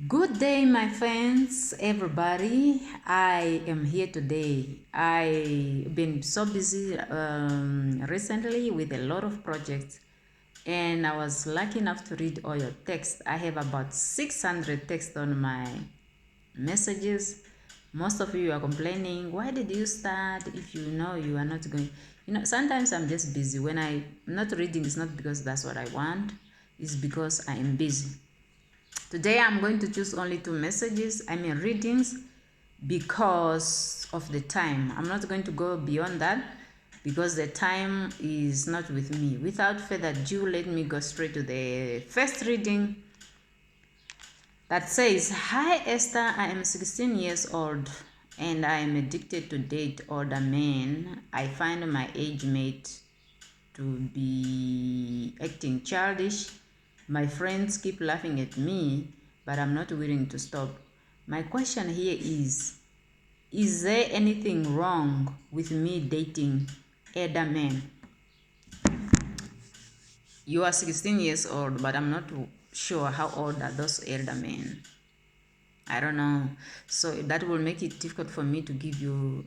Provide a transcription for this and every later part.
Good day, my friends, everybody. I am here today. I've been so busy recently with a lot of projects, and I was lucky enough to read all your texts. I have about 600 texts on my messages. Most of you are complaining, why did you start if you know you are not going? Sometimes I'm just busy. When I'm not reading, it's not because that's what I want, it's because I am busy. Today I'm going to choose only two messages, readings, because of the time. I'm not going to go beyond that because the time is not with me. Without further ado, let me go straight to the first reading that says, Hi Esther, I am 16 years old and I am addicted to date older men. I find my age mate to be acting childish. My friends keep laughing at me, but I'm not willing to stop. My question here is there anything wrong with me dating elder men? You are 16 years old, but I'm not sure how old are those elder men. I don't know. So that will make it difficult for me to give you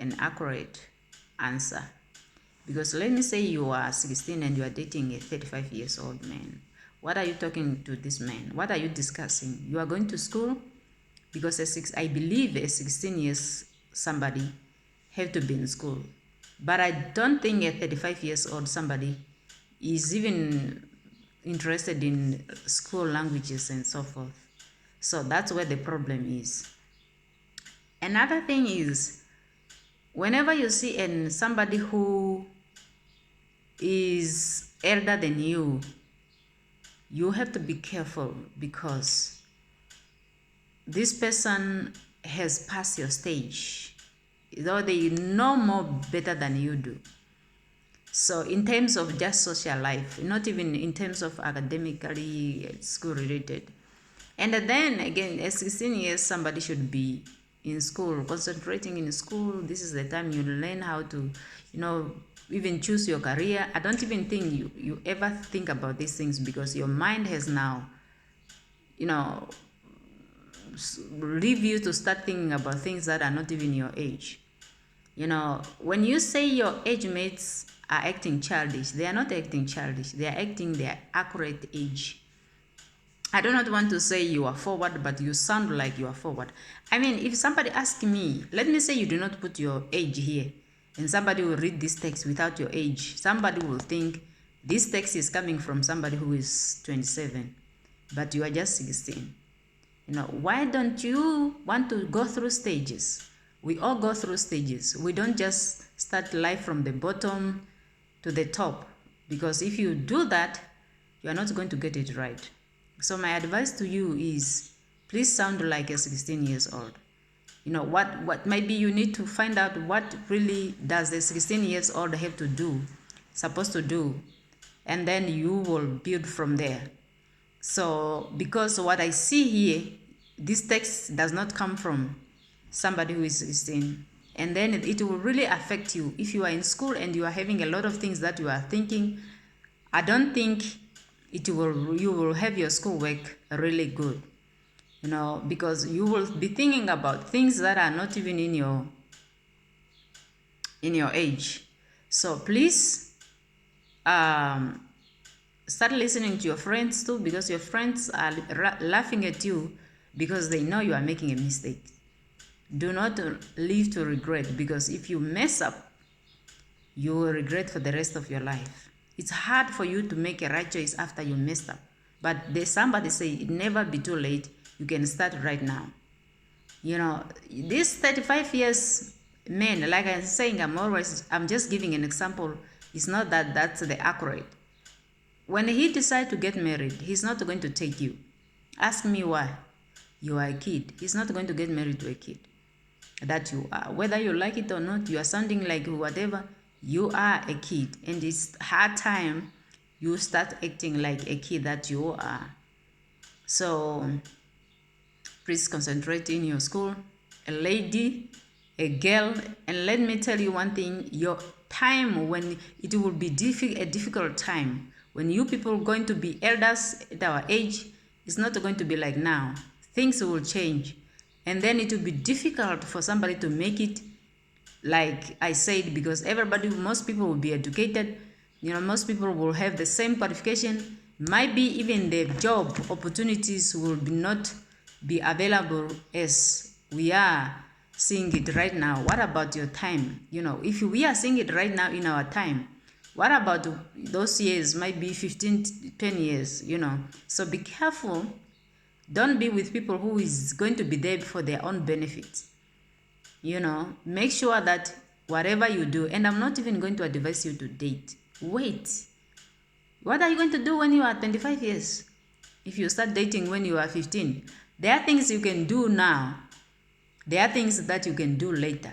an accurate answer. Because let me say you are 16 and you are dating a 35 years old man. What are you talking to this man? What are you discussing? You are going to school? Because I believe a 16 years somebody have to be in school. But I don't think a 35 years old somebody is even interested in school languages and so forth. So that's where the problem is. Another thing is, whenever you see somebody who is elder than you, you have to be careful because this person has passed your stage, though they know more better than you do. So in terms of just social life, not even in terms of academically school related. And then again, at 16 years, somebody should be in school, concentrating in school. This is the time you learn how to, even choose your career. I don't even think you ever think about these things because your mind has now, leave you to start thinking about things that are not even your age. When you say your age mates are acting childish, they are not acting childish. They are acting their accurate age. I do not want to say you are forward, but you sound like you are forward. If somebody asks me, let me say you do not put your age here, and somebody will read this text without your age. Somebody will think this text is coming from somebody who is 27, but you are just 16. Why don't you want to go through stages? We all go through stages. We don't just start life from the bottom to the top, because if you do that, you are not going to get it right. So my advice to you is, please sound like a 16 years old. What maybe you need to find out what really does the 16 years old have to do, supposed to do, and then you will build from there. So because what I see here, this text does not come from somebody who is 16. And then it will really affect you. If you are in school and you are having a lot of things that you are thinking, I don't think you will have your schoolwork really good. Because you will be thinking about things that are not even in your age. So please start listening to your friends too, because your friends are laughing at you because they know you are making a mistake. Do not live to regret, because if you mess up, you will regret for the rest of your life. It's hard for you to make a right choice after you messed up. But there's somebody say it never be too late. You can start right now. This 35 years man, like I'm saying, I'm just giving an example. It's not that that's the accurate. When he decides to get married, he's not going to take you. Ask me why. You are a kid. He's not going to get married to a kid that you are. Whether you like it or not, you are sounding like whatever. You are a kid, and it's hard time you start acting like a kid that you are. So please concentrate in your school. A lady, a girl, and let me tell you one thing, your time when it will be a difficult time, when you people going to be elders at our age, It's not going to be like now. Things will change. And then it will be difficult for somebody to make it like I said, because most people will be educated. Most people will have the same qualification. Might be even the job opportunities will not be available as we are seeing it right now. What about your time? If we are seeing it right now in our time, what about those years? Might be 15, 10 years, So be careful. Don't be with people who is going to be there for their own benefits. Make sure that whatever you do, and I'm not even going to advise you to date. Wait. What are you going to do when you are 25 years? If you start dating when you are 15, there are things you can do now. There are things that you can do later.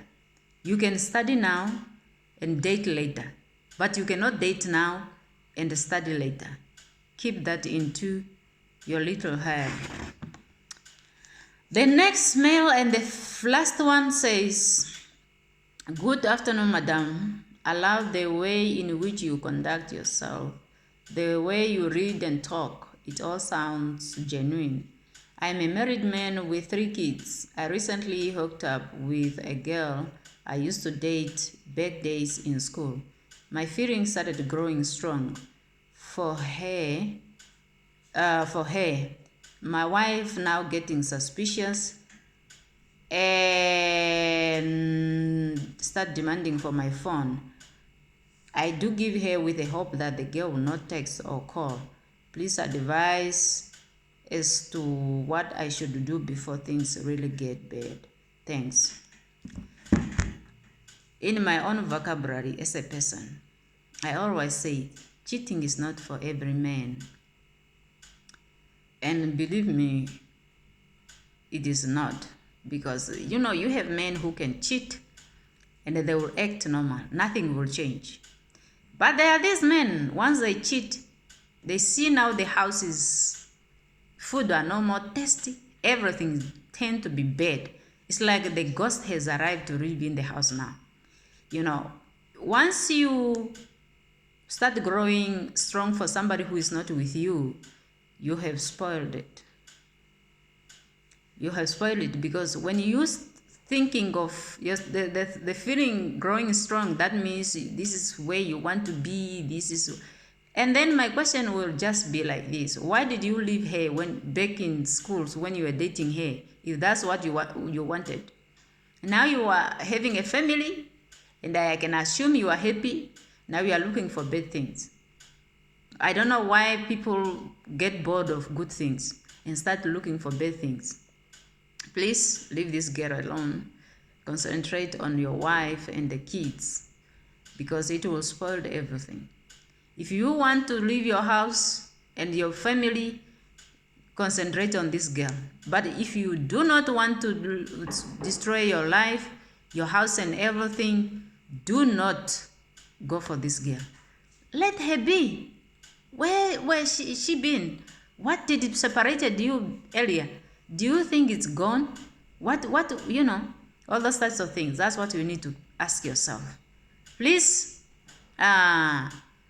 You can study now and date later, but you cannot date now and study later. Keep that into your little head. The next mail and the last one says, "Good afternoon, madam. I love the way in which you conduct yourself, the way you read and talk. It all sounds genuine. I'm a married man with 3 kids. I recently hooked up with a girl I used to date back days in school. My feelings started growing strong for her. My wife now getting suspicious and start demanding for my phone. I do give her with the hope that the girl will not text or call. Please advise as to what I should do before things really get bad. Thanks." In my own vocabulary as a person, I always say cheating is not for every man. And believe me, it is not. Because, you have men who can cheat and they will act normal. Nothing will change. But there are these men, once they cheat, they see now the houses, food are no more tasty. Everything tend to be bad. It's like the ghost has arrived to live in the house now. Once you start growing strong for somebody who is not with you, you have spoiled it. You have spoiled it, because when you thinking of the feeling growing strong, that means this is where you want to be. And then my question will just be like this: why did you leave her back in schools when you were dating her, if that's what you wanted? Now you are having a family, and I can assume you are happy. Now you are looking for bad things. I don't know why people get bored of good things and start looking for bad things. Please leave this girl alone. Concentrate on your wife and the kids, because it will spoil everything. If you want to leave your house and your family, concentrate on this girl. But if you do not want to destroy your life, your house and everything, do not go for this girl. Let her be. Where she been? What did it separated you earlier? Do you think it's gone? What all those types of things. That's what you need to ask yourself. Please,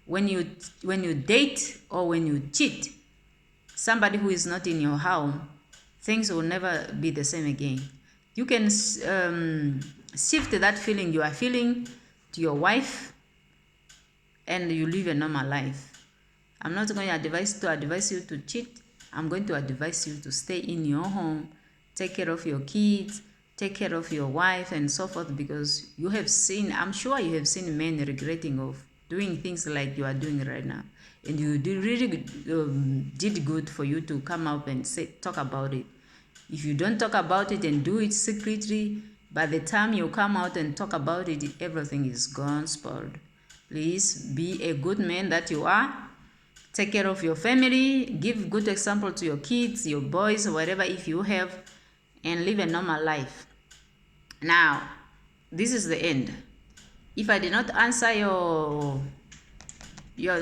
when you date or when you cheat somebody who is not in your home, things will never be the same again. You can shift that feeling you are feeling to your wife, and you live a normal life. I'm not going to advise you to cheat. I'm going to advise you to stay in your home, take care of your kids, take care of your wife, and so forth, because I'm sure you have seen men regretting of doing things like you are doing right now. And you did good for you to come up and talk about it. If you don't talk about it and do it secretly, by the time you come out and talk about it, everything is gone, spoiled. Please be a good man that you are. Take care of your family, give good example to your kids, your boys, whatever, if you have, and live a normal life. Now, this is the end. If I did not answer your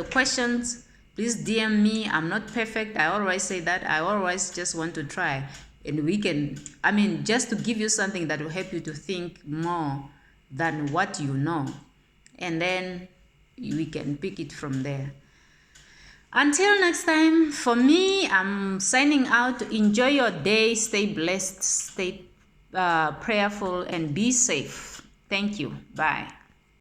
questions, please DM me. I'm not perfect. I always say that. I always just want to try. And just to give you something that will help you to think more than what you know. And then we can pick it from there. Until next time, for me, I'm signing out. Enjoy your day. Stay blessed. Stay prayerful and be safe. Thank you. Bye.